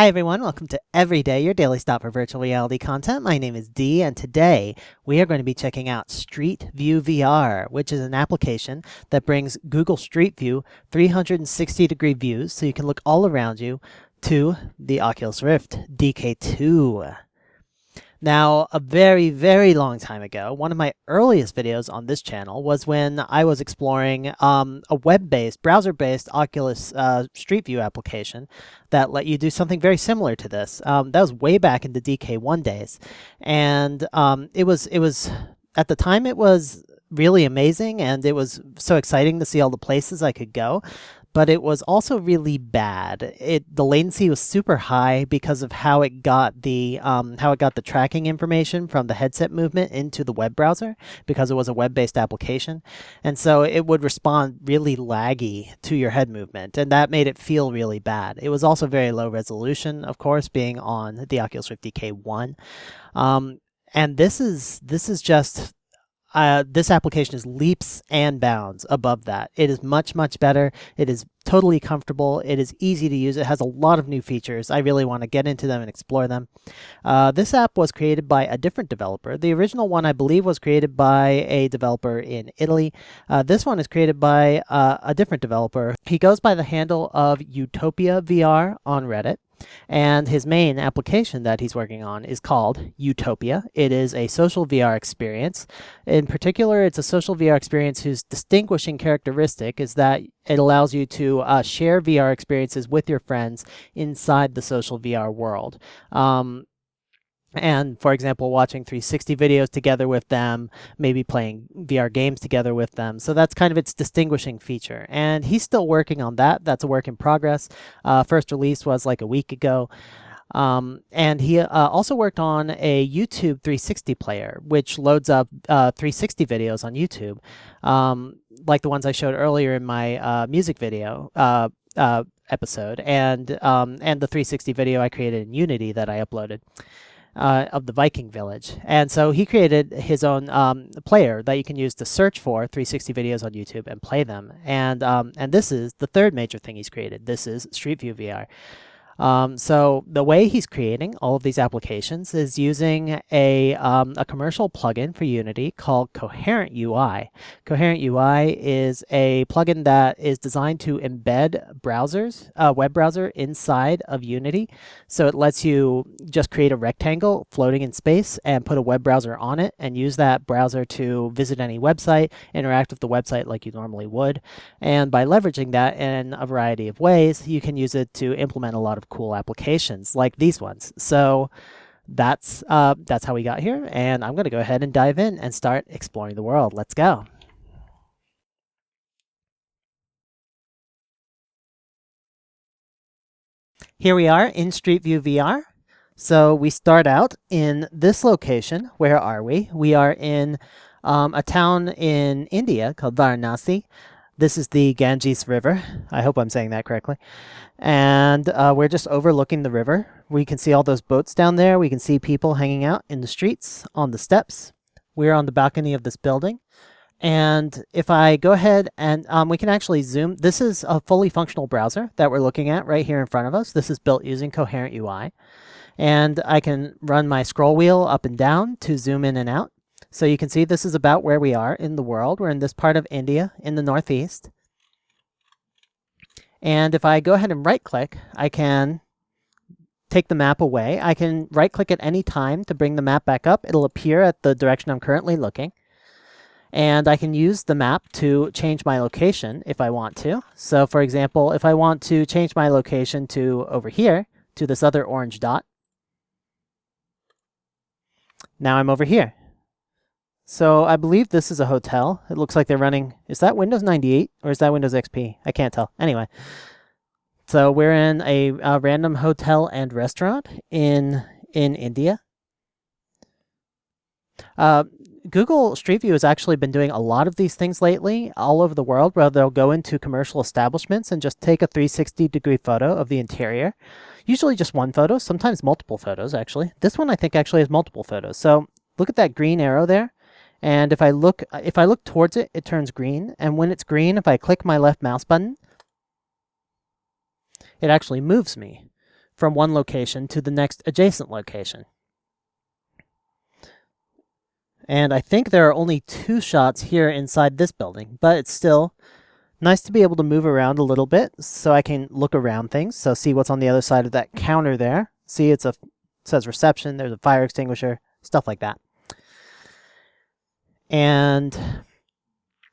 Hi everyone, welcome to Everyday, your daily stop for virtual reality content. My name is Dee, and today we are going to be checking out StreetView VR, which is an application that brings Google Street View 360-degree views so you can look all around you to the Oculus Rift DK2. Now, a very, very long time ago, one of my earliest videos on this channel was when I was exploring a web-based, browser-based Oculus Street View application that let you do something very similar to this. That was way back in the DK1 days. And it was at the time, it was really amazing, and it was so exciting to see all the places I could go. But it was also really bad. The latency was super high because of how it got the tracking information from the headset movement into the web browser, because it was a web-based application, and so it would respond really laggy to your head movement, and that made it feel really bad. It was also very low resolution, of course, being on the Oculus Rift DK1, and this is just. This application is leaps and bounds above that. It is much, much better. It is totally comfortable. It is easy to use. It has a lot of new features. I really want to get into them and explore them. This app was created by a different developer. The original one, I believe, was created by a developer in Italy. This one is created by a different developer. He goes by the handle of YoutopiaVR on Reddit. And his main application that he's working on is called Utopia. It is a social VR experience. In particular, it's a social VR experience whose distinguishing characteristic is that it allows you to share VR experiences with your friends inside the social VR world. And, for example, watching 360 videos together with them, maybe playing VR games together with them. So that's kind of its distinguishing feature. And he's still working on that. That's a work in progress. First release was like a week ago. And he also worked on a YouTube 360 player, which loads up 360 videos on YouTube, like the ones I showed earlier in my music video episode, and the 360 video I created in Unity that I uploaded. Of the Viking village. And so he created his own player that you can use to search for 360 videos on YouTube and play them. And this is the third major thing he's created. This is StreetView VR. So the way he's creating all of these applications is using a commercial plugin for Unity called Coherent UI. Coherent UI is a plugin that is designed to embed browsers, web browser inside of Unity. So it lets you just create a rectangle floating in space and put a web browser on it and use that browser to visit any website, interact with the website like you normally would. And by leveraging that in a variety of ways, you can use it to implement a lot of cool applications like these ones. So that's how we got here, and I'm going to go ahead and dive in and start exploring the world. Let's go. Here we are in StreetView VR. So we start out in this location. Where are we? We are in a town in India called Varanasi. This is the Ganges River. I hope I'm saying that correctly. And we're just overlooking the river. We can see all those boats down there. We can see people hanging out in the streets, on the steps. We're on the balcony of this building. And if I go ahead and we can actually zoom. This is a fully functional browser that we're looking at right here in front of us. This is built using Coherent UI. And I can run my scroll wheel up and down to zoom in and out. So you can see this is about where we are in the world. We're in this part of India in the northeast. And if I go ahead and right-click, I can take the map away. I can right-click at any time to bring the map back up. It'll appear at the direction I'm currently looking. And I can use the map to change my location if I want to. So, for example, if I want to change my location to over here, to this other orange dot, now I'm over here. So I believe this is a hotel. It looks like they're running. Is that Windows 98 or is that Windows XP? I can't tell. Anyway, so we're in a random hotel and restaurant in India. Google Street View has actually been doing a lot of these things lately all over the world, where they'll go into commercial establishments and just take a 360-degree photo of the interior. Usually just one photo, sometimes multiple photos, actually. This one I think actually has multiple photos. So look at that green arrow there. And if I look towards it, it turns green. And when it's green, if I click my left mouse button, it actually moves me from one location to the next adjacent location. And I think there are only 2 shots here inside this building, but it's still nice to be able to move around a little bit so I can look around things. So see what's on the other side of that counter there. See, it says reception, there's a fire extinguisher, stuff like that. And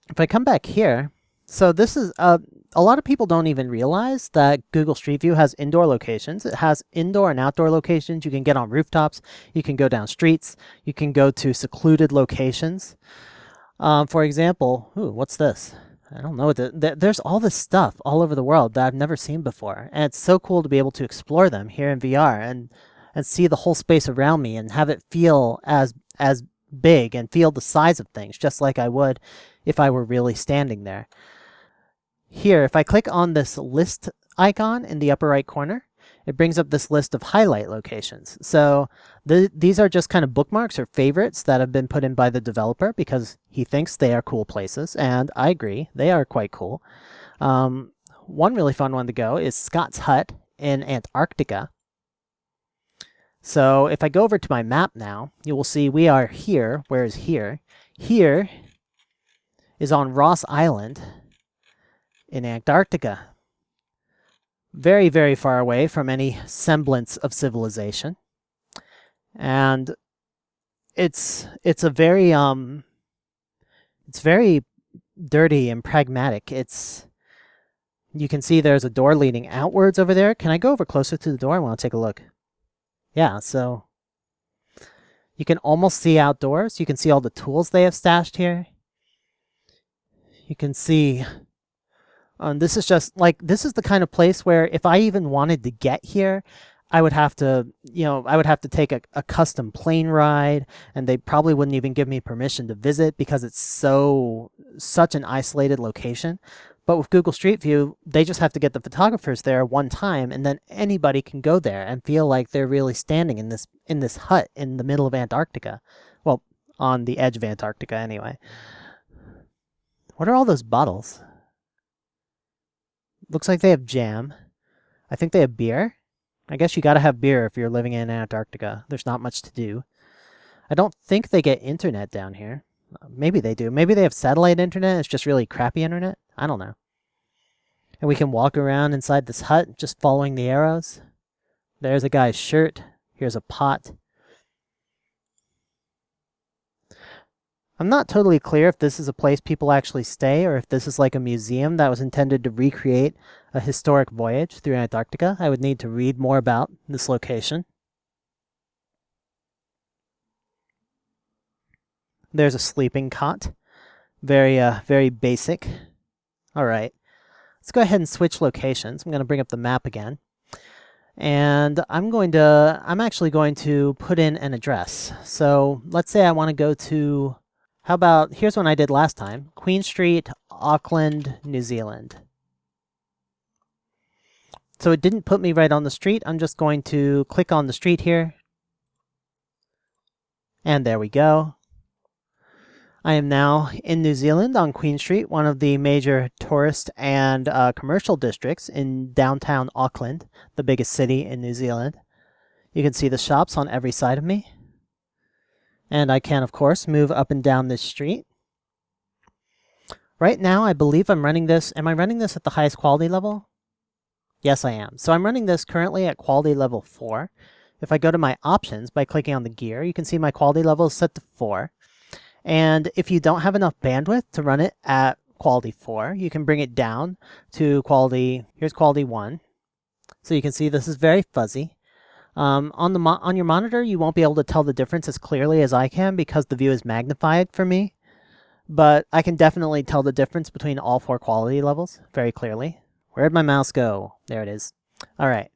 if I come back here, so this is, a lot of people don't even realize that Google Street View has indoor locations. It has indoor and outdoor locations. You can get on rooftops. You can go down streets. You can go to secluded locations. For example, what's this? I don't know. There's all this stuff all over the world that I've never seen before. And it's so cool to be able to explore them here in VR and see the whole space around me and have it feel as big and feel the size of things, just like I would if I were really standing there. Here, if I click on this list icon in the upper right corner, it brings up this list of highlight locations. So these are just kind of bookmarks or favorites that have been put in by the developer because he thinks they are cool places, and I agree, they are quite cool. One really fun one to go is Scott's Hut in Antarctica. So if I go over to my map now, you will see we are here. Where is here? Here is on Ross Island in Antarctica. Very, very far away from any semblance of civilization. And it's a very it's very dirty and pragmatic. You can see there's a door leading outwards over there. Can I go over closer to the door? I want to take a look. Yeah, so you can almost see outdoors. You can see all the tools they have stashed here. You can see this is just like, this is the kind of place where if I even wanted to get here, I would have to, take a custom plane ride, and they probably wouldn't even give me permission to visit because it's such an isolated location. But with Google Street View, they just have to get the photographers there one time, and then anybody can go there and feel like they're really standing in this hut in the middle of Antarctica. Well, on the edge of Antarctica anyway. What are all those bottles? Looks like they have jam. I think they have beer. I guess you gotta have beer if you're living in Antarctica. There's not much to do. I don't think they get internet down here. Maybe they do. Maybe they have satellite internet. It's just really crappy internet. I don't know. And we can walk around inside this hut just following the arrows. There's a guy's shirt. Here's a pot. I'm not totally clear if this is a place people actually stay or if this is like a museum that was intended to recreate a historic voyage through Antarctica. I would need to read more about this location. There's a sleeping cot. Very basic. All right. Let's go ahead and switch locations. I'm going to bring up the map again. And I'm actually going to put in an address. So let's say I want to go to, how about, here's one I did last time, Queen Street, Auckland, New Zealand. So it didn't put me right on the street. I'm just going to click on the street here. And there we go. I am now in New Zealand on Queen Street, one of the major tourist and commercial districts in downtown Auckland, the biggest city in New Zealand. You can see the shops on every side of me. And I can, of course, move up and down this street. Right now, I believe I'm running this. Am I running this at the highest quality level? Yes, I am. So I'm running this currently at quality level 4. If I go to my options by clicking on the gear, you can see my quality level is set to 4. And if you don't have enough bandwidth to run it at quality 4, you can bring it down to quality, here's quality 1. So you can see this is very fuzzy. On your monitor, you won't be able to tell the difference as clearly as I can because the view is magnified for me. But I can definitely tell the difference between all 4 quality levels very clearly. Where'd my mouse go? There it is. All right.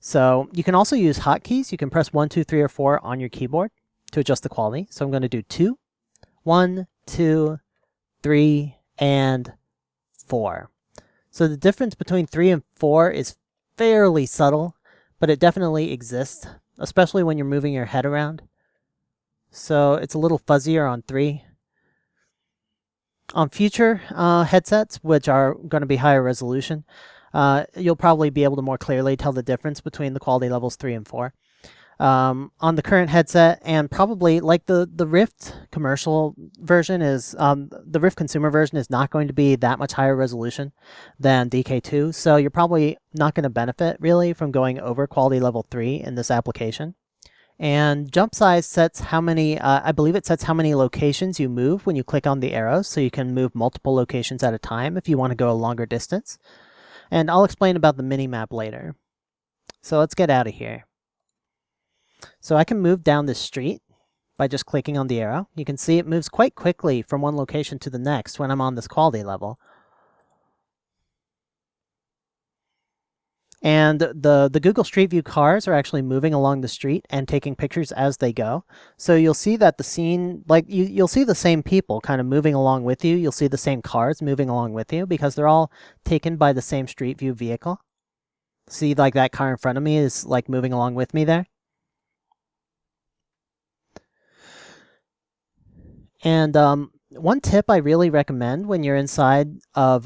So you can also use hotkeys. You can press 1, 2, 3, or 4 on your keyboard to adjust the quality. So I'm going to do 2. 1, 2, 3, and 4. So the difference between 3 and 4 is fairly subtle, but it definitely exists, especially when you're moving your head around. So it's a little fuzzier on 3. On future headsets, which are going to be higher resolution, you'll probably be able to more clearly tell the difference between the quality levels 3 and 4. On the current headset, and probably like the Rift commercial version is, the Rift consumer version is not going to be that much higher resolution than DK2, so you're probably not going to benefit really from going over quality level 3 in this application. And jump size sets how many, I believe it sets how many locations you move when you click on the arrows, so you can move multiple locations at a time if you want to go a longer distance. And I'll explain about the mini-map later. So let's get out of here. So I can move down this street by just clicking on the arrow. You can see it moves quite quickly from one location to the next when I'm on this quality level. And the Google Street View cars are actually moving along the street and taking pictures as they go. So you'll see that the scene, like you'll see the same people kind of moving along with you. You'll see the same cars moving along with you because they're all taken by the same Street View vehicle. See, like that car in front of me is like moving along with me there. And one tip I really recommend when you're inside of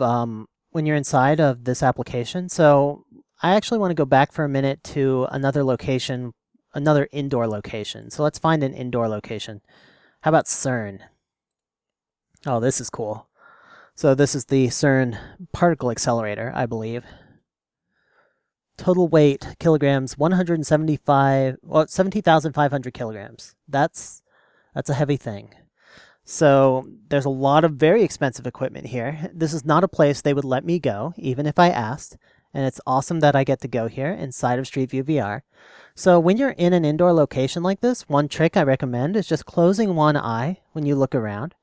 this application. So I actually want to go back for a minute to another location, another indoor location. So let's find an indoor location. How about CERN? Oh, this is cool. So this is the CERN particle accelerator, I believe. Total weight, kilograms, 70,500 kilograms. That's a heavy thing. So there's a lot of very expensive equipment here. This is not a place they would let me go, even if I asked. And it's awesome that I get to go here inside of StreetView VR. So when you're in an indoor location like this, one trick I recommend is just closing one eye when you look around.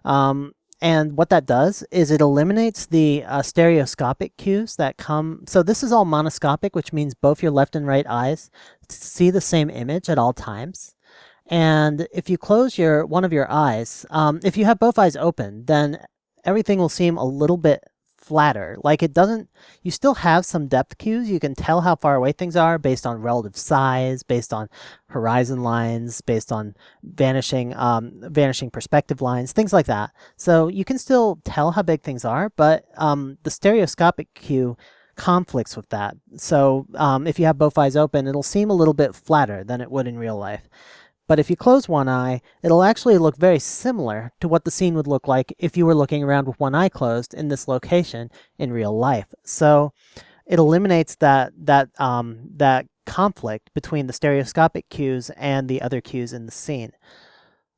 And what that does is it eliminates the stereoscopic cues that come. So this is all monoscopic, which means both your left and right eyes see the same image at all times. And if you close one of your eyes, if you have both eyes open, then everything will seem a little bit flatter. Like it doesn't, you still have some depth cues. You can tell how far away things are based on relative size, based on horizon lines, based on vanishing perspective lines, things like that. So you can still tell how big things are, but the stereoscopic cue conflicts with that. So if you have both eyes open, it'll seem a little bit flatter than it would in real life. But if you close one eye, it'll actually look very similar to what the scene would look like if you were looking around with one eye closed in this location in real life. So it eliminates that conflict between the stereoscopic cues and the other cues in the scene.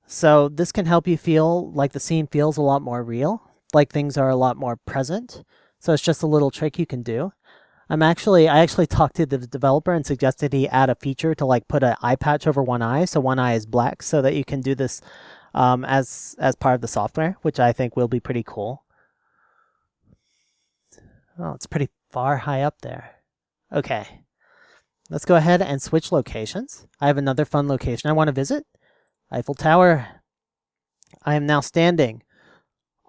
So this can help you feel like the scene feels a lot more real, like things are a lot more present. So it's just a little trick you can do. I actually talked to the developer and suggested he add a feature to like put an eye patch over one eye, so one eye is black, so that you can do this as part of the software, which I think will be pretty cool. Oh, it's pretty far high up there. Okay, let's go ahead and switch locations. I have another fun location I want to visit. Eiffel Tower. I am now standing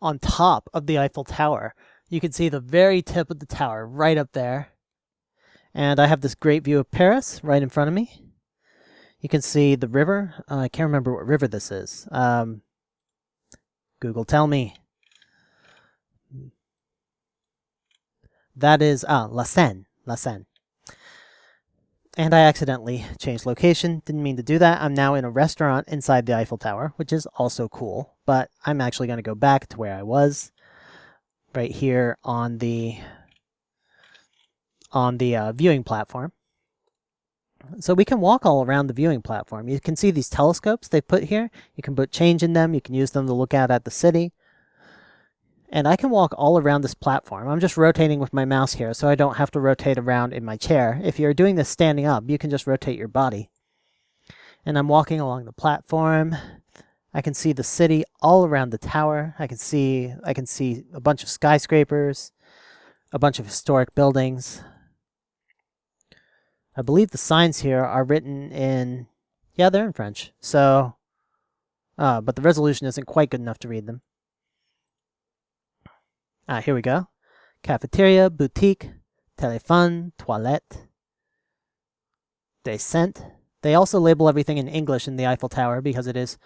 on top of the Eiffel Tower. You can see the very tip of the tower right up there. And I have this great view of Paris right in front of me. You can see the river. I can't remember what river this is. Google, tell me. That is La Seine. La Seine. And I accidentally changed location. Didn't mean to do that. I'm now in a restaurant inside the Eiffel Tower, which is also cool. But I'm actually going to go back to where I was. Right here on the viewing platform. So we can walk all around the viewing platform. You can see these telescopes they put here. You can put change in them. You can use them to look out at the city. And I can walk all around this platform. I'm just rotating with my mouse here, so I don't have to rotate around in my chair. If you're doing this standing up, you can just rotate your body. And I'm walking along the platform. I can see the city all around the tower. I can see a bunch of skyscrapers, a bunch of historic buildings. I believe the signs here are written in, yeah, they're in French. So, but the resolution isn't quite good enough to read them. Here we go. Cafeteria, boutique, téléphone, toilette, descente. They also label everything in English in the Eiffel Tower because it is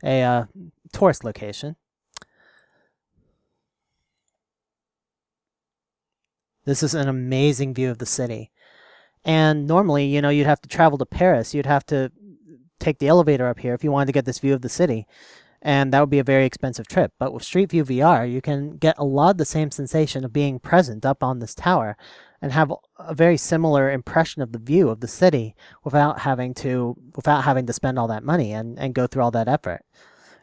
a tourist location. This is an amazing view of the city. And normally, you know, you'd have to travel to Paris. You'd have to take the elevator up here if you wanted to get this view of the city. And that would be a very expensive trip. But with StreetView VR, you can get a lot of the same sensation of being present up on this tower and have a very similar impression of the view of the city without having to spend all that money and go through all that effort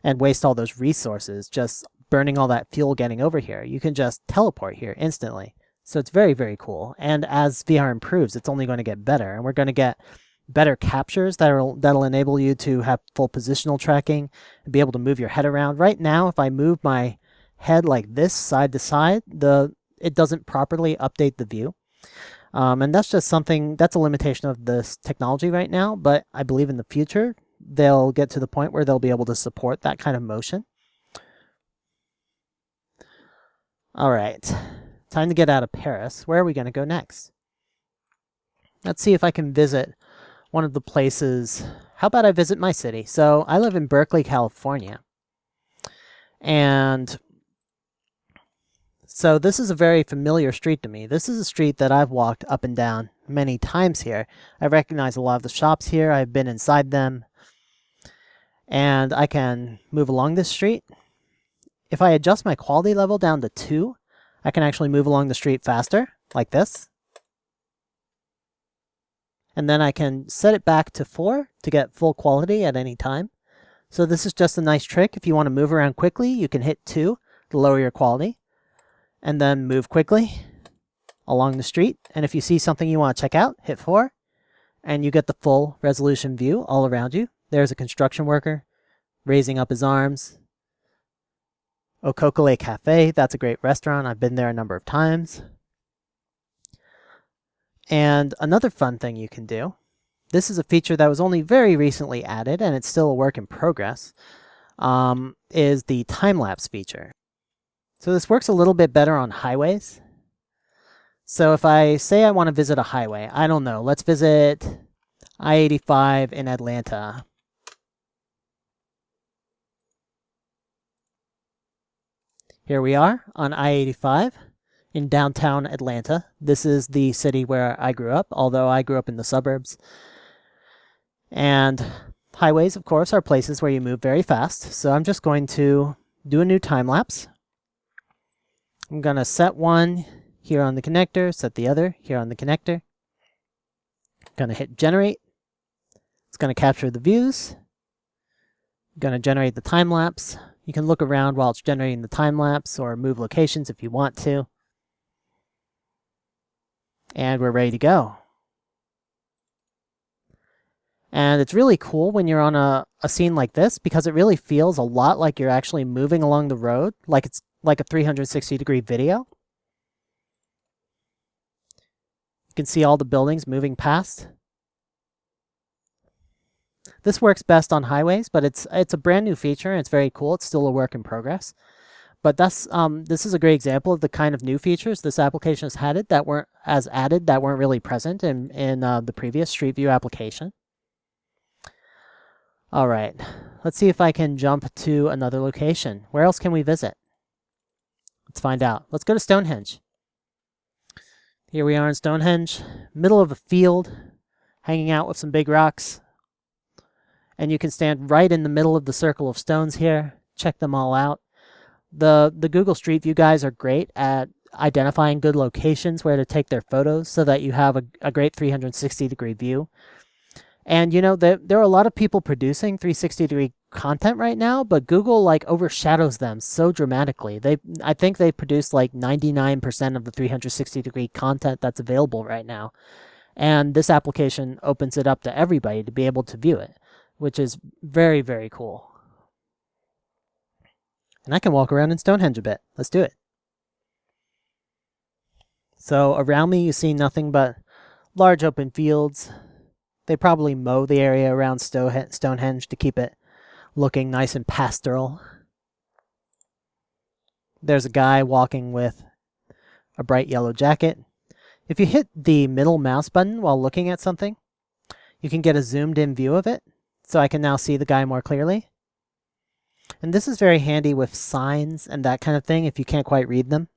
and waste all those resources just burning all that fuel getting over here. You can just teleport here instantly. So it's very, very cool. And as VR improves, it's only going to get better. And we're going to get better captures that'll enable you to have full positional tracking and be able to move your head around. Right now, if I move my head like this side to side, it doesn't properly update the view. And that's just that's a limitation of this technology right now. But I believe in the future, they'll get to the point where they'll be able to support that kind of motion. All right. Time to get out of Paris. Where are we going to go next? Let's see if I can visit one of the places. How about I visit my city? So I live in Berkeley, California. And so this is a very familiar street to me. This is a street that I've walked up and down many times here. I recognize a lot of the shops here. I've been inside them. And I can move along this street. If I adjust my quality level down to 2, I can actually move along the street faster, like this. And then I can set it back to 4 to get full quality at any time. So this is just a nice trick. If you want to move around quickly, you can hit 2 to lower your quality. And then move quickly along the street. And if you see something you want to check out, hit 4. And you get the full resolution view all around you. There's a construction worker raising up his arms. Okokole Cafe, that's a great restaurant. I've been there a number of times. And another fun thing you can do, this is a feature that was only very recently added, and it's still a work in progress, is the time-lapse feature. So this works a little bit better on highways. So if I say I want to visit a highway, I don't know, let's visit I-85 in Atlanta. Here we are on I-85 in downtown Atlanta. This is the city where I grew up, although I grew up in the suburbs. And highways, of course, are places where you move very fast. So I'm just going to do a new time lapse. I'm going to set one here on the connector, set the other here on the connector. I'm going to hit generate. It's going to capture the views. I'm going to generate the time lapse. You can look around while it's generating the time-lapse or move locations if you want to. And we're ready to go. And it's really cool when you're on a scene like this because it really feels a lot like you're actually moving along the road, like it's like a 360-degree video. You can see all the buildings moving past. This works best on highways, but it's a brand new feature and it's very cool. It's still a work in progress. But this is a great example of the kind of new features this application has added that weren't really present in the previous StreetView application. All right, let's see if I can jump to another location. Where else can we visit? Let's find out. Let's go to Stonehenge. Here we are in Stonehenge, middle of a field, hanging out with some big rocks. And you can stand right in the middle of the circle of stones here, check them all out. The Google Street View guys are great at identifying good locations where to take their photos so that you have a great 360-degree view. And you know, there are a lot of people producing 360-degree content right now, but Google like overshadows them so dramatically. I think they produce like 99% of the 360-degree content that's available right now. And this application opens it up to everybody to be able to view it, which is very, very cool. And I can walk around in Stonehenge a bit. Let's do it. So around me you see nothing but large open fields. They probably mow the area around Stonehenge to keep it looking nice and pastoral. There's a guy walking with a bright yellow jacket. If you hit the middle mouse button while looking at something, you can get a zoomed in view of it. So I can now see the guy more clearly. And this is very handy with signs and that kind of thing if you can't quite read them.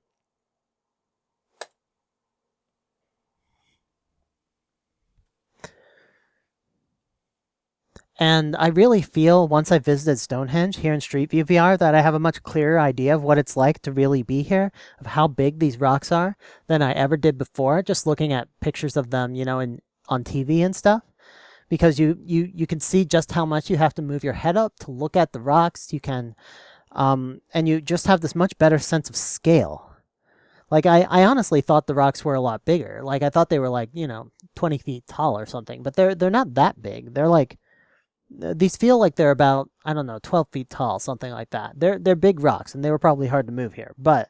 And I really feel once I visited Stonehenge here in StreetView VR that I have a much clearer idea of what it's like to really be here, of how big these rocks are, than I ever did before, just looking at pictures of them, on TV and stuff. Because you can see just how much you have to move your head up to look at the rocks. You can, and you just have this much better sense of scale. Like I honestly thought the rocks were a lot bigger. Like I thought they were like 20 feet tall or something, but they're not that big. They're like these feel like they're about, I don't know, 12 feet tall, something like that. They're big rocks, and they were probably hard to move here, but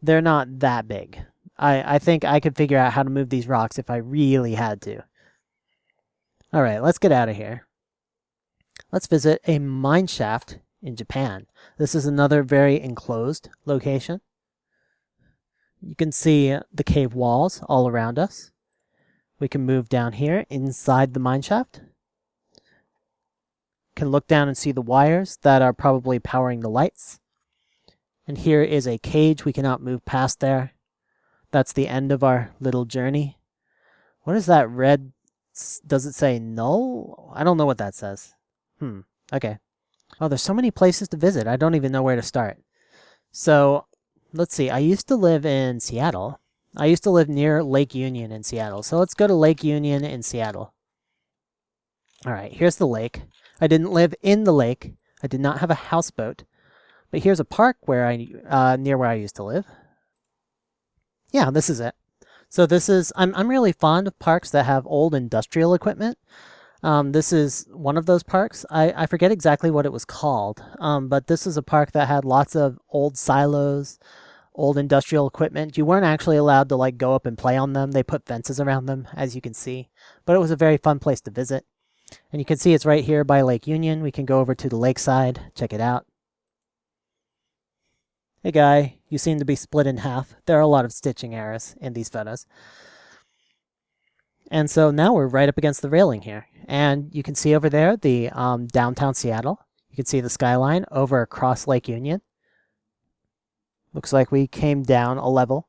they're not that big. I think I could figure out how to move these rocks if I really had to. All right, let's get out of here. Let's visit a mine shaft in Japan. This is another very enclosed location. You can see the cave walls all around us. We can move down here inside the mine shaft. Can look down and see the wires that are probably powering the lights. And here is a cage we cannot move past there. That's the end of our little journey. What is that red? Does it say null? I don't know what that says. Okay. Oh, there's so many places to visit. I don't even know where to start. So, let's see. I used to live in Seattle. I used to live near Lake Union in Seattle. So let's go to Lake Union in Seattle. All right, here's the lake. I didn't live in the lake. I did not have a houseboat. But here's a park where near where I used to live. Yeah, this is it. So this is, I'm really fond of parks that have old industrial equipment. This is one of those parks. I forget exactly what it was called, but this is a park that had lots of old silos, old industrial equipment. You weren't actually allowed to like go up and play on them. They put fences around them, as you can see. But it was a very fun place to visit. And you can see it's right here by Lake Union. We can go over to the lakeside, check it out. Hey guy, you seem to be split in half. There are a lot of stitching errors in these photos. And so now we're right up against the railing here. And you can see over there the downtown Seattle. You can see the skyline over across Lake Union. Looks like we came down a level.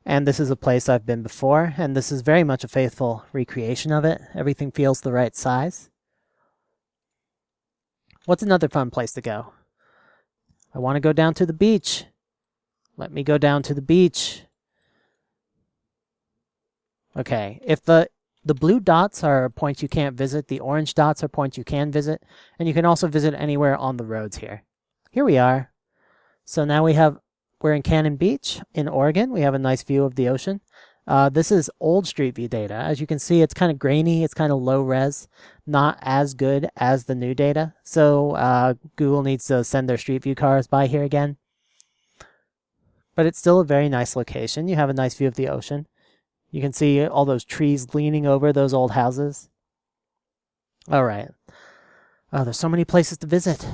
And this is a place I've been before, and this is very much a faithful recreation of it. Everything feels the right size. What's another fun place to go? I want to go down to the beach. Let me go down to the beach. Okay, if the blue dots are points you can't visit, the orange dots are points you can visit, and you can also visit anywhere on the roads here. Here we are. So now we're in Cannon Beach in Oregon. We have a nice view of the ocean. This is old Street View data. As you can see, it's kind of grainy. It's kind of low res, not as good as the new data. So Google needs to send their Street View cars by here again. But it's still a very nice location. You have a nice view of the ocean. You can see all those trees leaning over those old houses. All right. Oh, there's so many places to visit.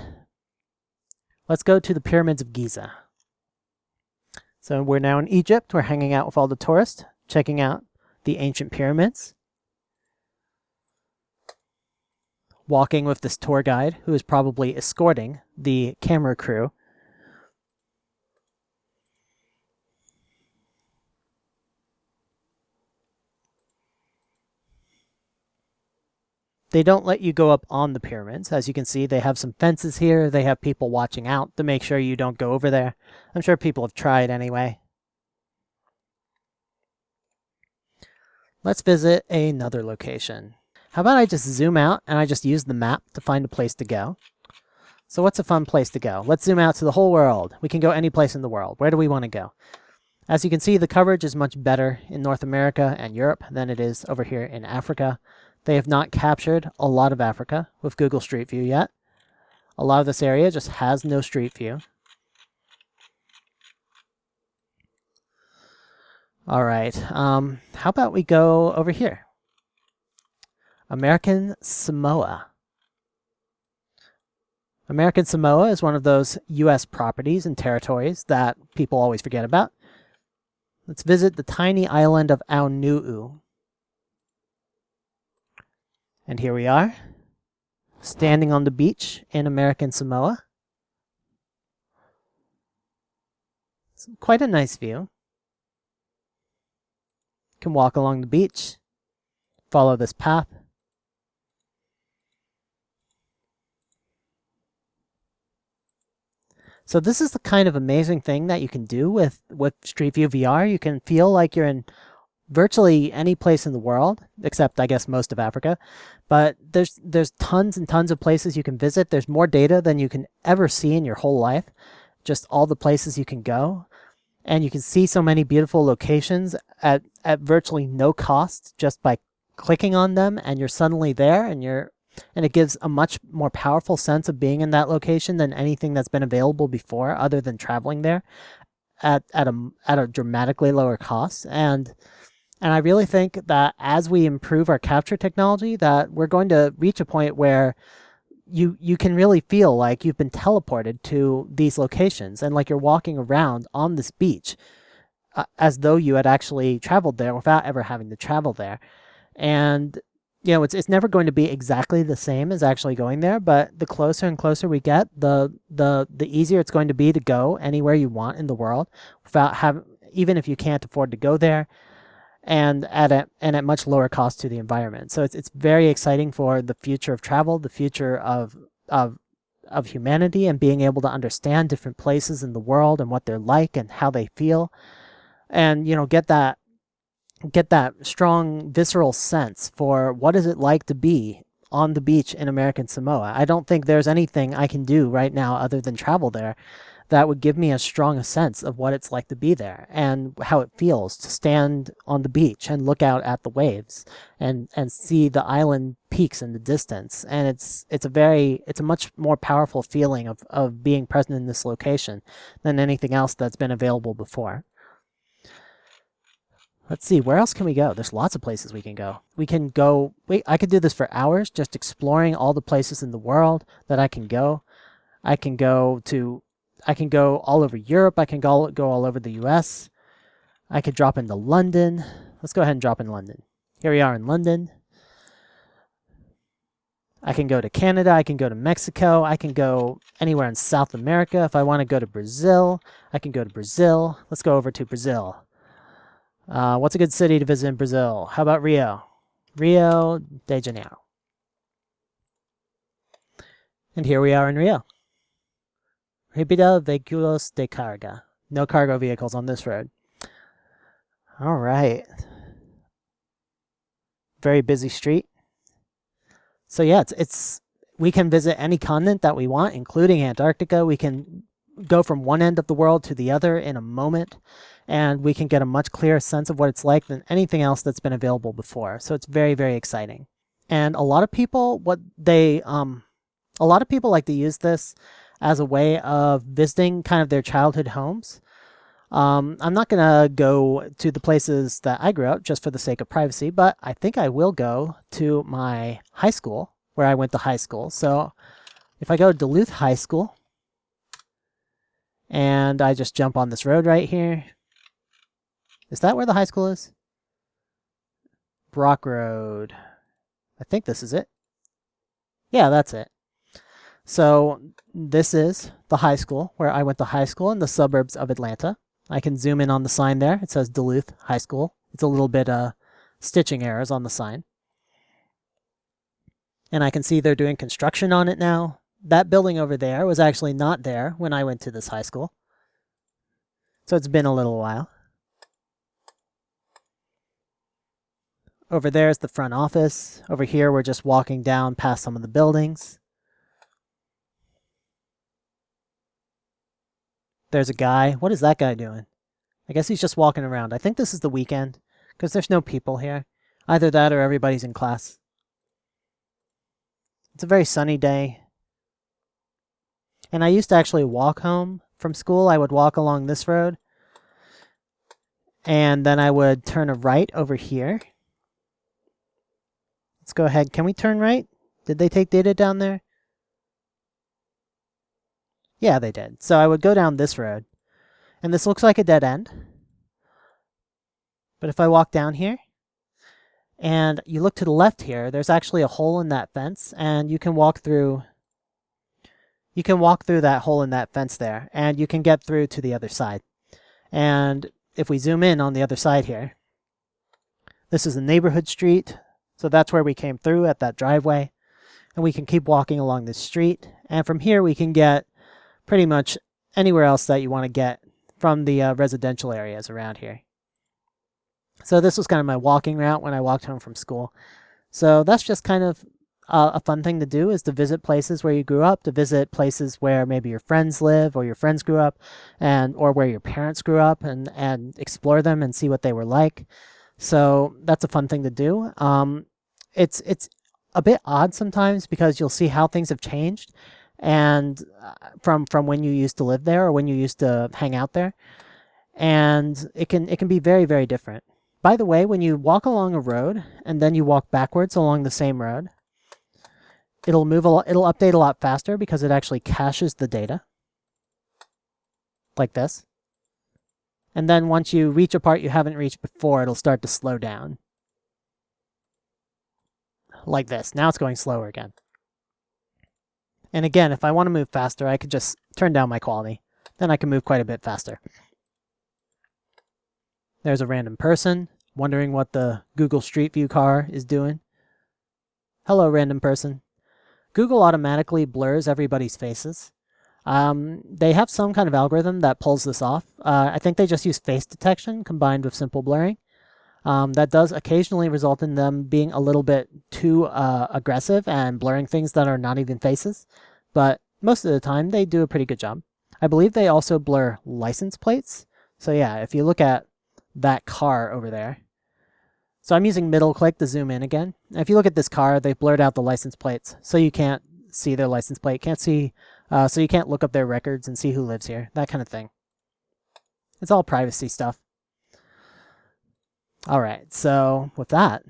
Let's go to the pyramids of Giza. So we're now in Egypt. We're hanging out with all the tourists, checking out the ancient pyramids. Walking with this tour guide who is probably escorting the camera crew. They don't let you go up on the pyramids. As you can see, they have some fences here. They have people watching out to make sure you don't go over there. I'm sure people have tried anyway. Let's visit another location. How about I just zoom out and I just use the map to find a place to go? So what's a fun place to go? Let's zoom out to the whole world. We can go any place in the world. Where do we want to go? As you can see, the coverage is much better in North America and Europe than it is over here in Africa. They have not captured a lot of Africa with Google Street View yet. A lot of this area just has no Street View. All right, how about we go over here? American Samoa. American Samoa is one of those U.S. properties and territories that people always forget about. Let's visit the tiny island of Aonuu. And here we are, standing on the beach in American Samoa. It's quite a nice view. You can walk along the beach. follow this path. So this is the kind of amazing thing that you can do with StreetView VR. You can feel like you're in virtually any place in the world, except I guess most of Africa. But there's tons and tons of places you can visit. There's more data than you can ever see in your whole life. Just all the places you can go. And you can see so many beautiful locations at virtually no cost just by clicking on them, and you're suddenly there, and it gives a much more powerful sense of being in that location than anything that's been available before other than traveling there at a dramatically lower cost. And I really think that as we improve our capture technology, that we're going to reach a point where you can really feel like you've been teleported to these locations and like you're walking around on this beach as though you had actually traveled there without ever having to travel there. And you know, it's never going to be exactly the same as actually going there, but the closer and closer we get, the easier it's going to be to go anywhere you want in the world without even if you can't afford to go there, and at much lower cost to the environment. So it's very exciting for the future of travel, the future of humanity, and being able to understand different places in the world and what they're like and how they feel, and you know, get that strong visceral sense for what is it like to be on the beach in American Samoa. I don't think there's anything I can do right now other than travel there that would give me as strong a sense of what it's like to be there and how it feels to stand on the beach and look out at the waves and see the island peaks in the distance. And it's a much more powerful feeling of being present in this location than anything else that's been available before. Let's see, where else can we go? There's lots of places we can go. I could do this for hours, just exploring all the places in the world that I can go. I can go all over Europe. I can go all over the US. I could drop into London. Let's go ahead and drop in London. Here we are in London. I can go to Canada. I can go to Mexico. I can go anywhere in South America. If I want to go to Brazil, I can go to Brazil. Let's go over to Brazil. What's a good city to visit in Brazil? How about Rio? Rio de Janeiro. And here we are in Rio. Rápida Veículos de Carga. No cargo vehicles on this road. All right. Very busy street. So yeah, we can visit any continent that we want, including Antarctica. We can go from one end of the world to the other in a moment, and we can get a much clearer sense of what it's like than anything else that's been available before. So it's very, very exciting. And a lot of people like to use this as a way of visiting kind of their childhood homes. I'm not going to go to the places that I grew up just for the sake of privacy, but I think I will go to my high school, where I went to high school. So if I go to Duluth High School, and I just jump on this road right here. Is that where the high school is? Brock Road. I think this is it. Yeah, that's it. So this is the high school where I went to high school in the suburbs of Atlanta. I can zoom in on the sign there. It says Duluth High School. It's a little bit stitching errors on the sign. And I can see they're doing construction on it now. That building over there was actually not there when I went to this high school. So it's been a little while. Over there is the front office. Over here, we're just walking down past some of the buildings. There's a guy. What is that guy doing? I guess he's just walking around. I think this is the weekend because there's no people here. Either that or everybody's in class. It's a very sunny day. And I used to actually walk home from school. I would walk along this road. And then I would turn a right over here. Let's go ahead. Can we turn right? Did they take data down there? Yeah, they did. So I would go down this road. And this looks like a dead end. But if I walk down here, and you look to the left here, there's actually a hole in that fence, and you can walk through that hole in that fence there, and you can get through to the other side. And if we zoom in on the other side here, this is a neighborhood street. So that's where we came through at that driveway. And we can keep walking along this street. And from here we can get pretty much anywhere else that you want to get from the residential areas around here. So this was kind of my walking route when I walked home from school. So that's just kind of a fun thing to do, is to visit places where you grew up, to visit places where maybe your friends live or your friends grew up, or where your parents grew up, and explore them and see what they were like. So that's a fun thing to do. It's a bit odd sometimes because you'll see how things have changed, and from when you used to live there or when you used to hang out there, and it can be very, very different. By the way, when you walk along a road and then you walk backwards along the same road, it'll update a lot faster because it actually caches the data like this. And then once you reach a part you haven't reached before, it'll start to slow down like this. Now it's going slower again. And again, if I want to move faster, I could just turn down my quality. Then I can move quite a bit faster. There's a random person wondering what the Google Street View car is doing. Hello, random person. Google automatically blurs everybody's faces. They have some kind of algorithm that pulls this off. I think they just use face detection combined with simple blurring. That does occasionally result in them being a little bit too aggressive and blurring things that are not even faces. But most of the time, they do a pretty good job. I believe they also blur license plates. So yeah, if you look at that car over there. So I'm using middle click to zoom in again. If you look at this car, they've blurred out the license plates, so you can't see their license plate, can't see, so you can't look up their records and see who lives here, that kind of thing. It's all privacy stuff. All right, so with that,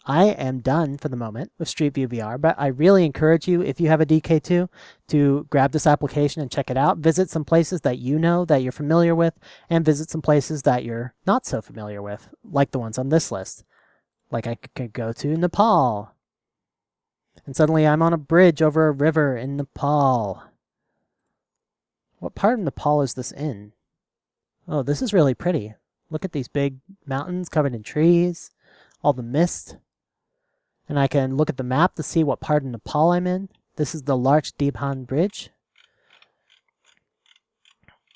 I am done for the moment with StreetView VR, but I really encourage you, if you have a DK2, to grab this application and check it out. Visit some places that you know, that you're familiar with, and visit some places that you're not so familiar with, like the ones on this list. Like I could go to Nepal. And suddenly I'm on a bridge over a river in Nepal. What part of Nepal is this in? Oh, this is really pretty. Look at these big mountains covered in trees, all the mist. And I can look at the map to see what part of Nepal I'm in. This is the Larch Dibhan Bridge.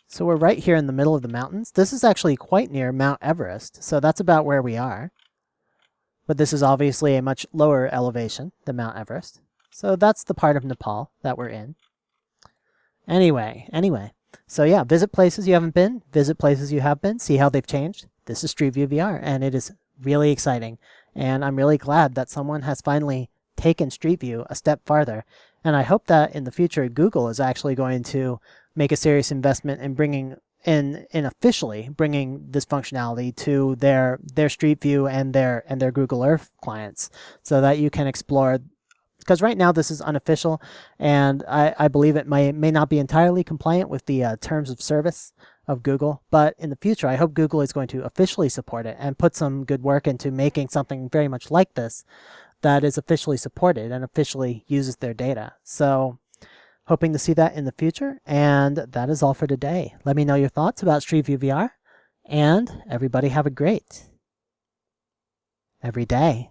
So we're right here in the middle of the mountains. This is actually quite near Mount Everest, so that's about where we are. But this is obviously a much lower elevation than Mount Everest. So that's the part of Nepal that we're in. Anyway. So yeah, visit places you haven't been, visit places you have been, see how they've changed. This is StreetView VR, and it is really exciting. And I'm really glad that someone has finally taken Street View a step farther. And I hope that in the future, Google is actually going to make a serious investment in bringing in officially bringing this functionality to their Street View and their Google Earth clients, so that you can explore. Because right now this is unofficial, and I believe it may not be entirely compliant with the terms of service of Google, but in the future I hope Google is going to officially support it and put some good work into making something very much like this that is officially supported and officially uses their data. So hoping to see that in the future, and that is all for today. Let me know your thoughts about StreetView VR, and everybody have a great every day.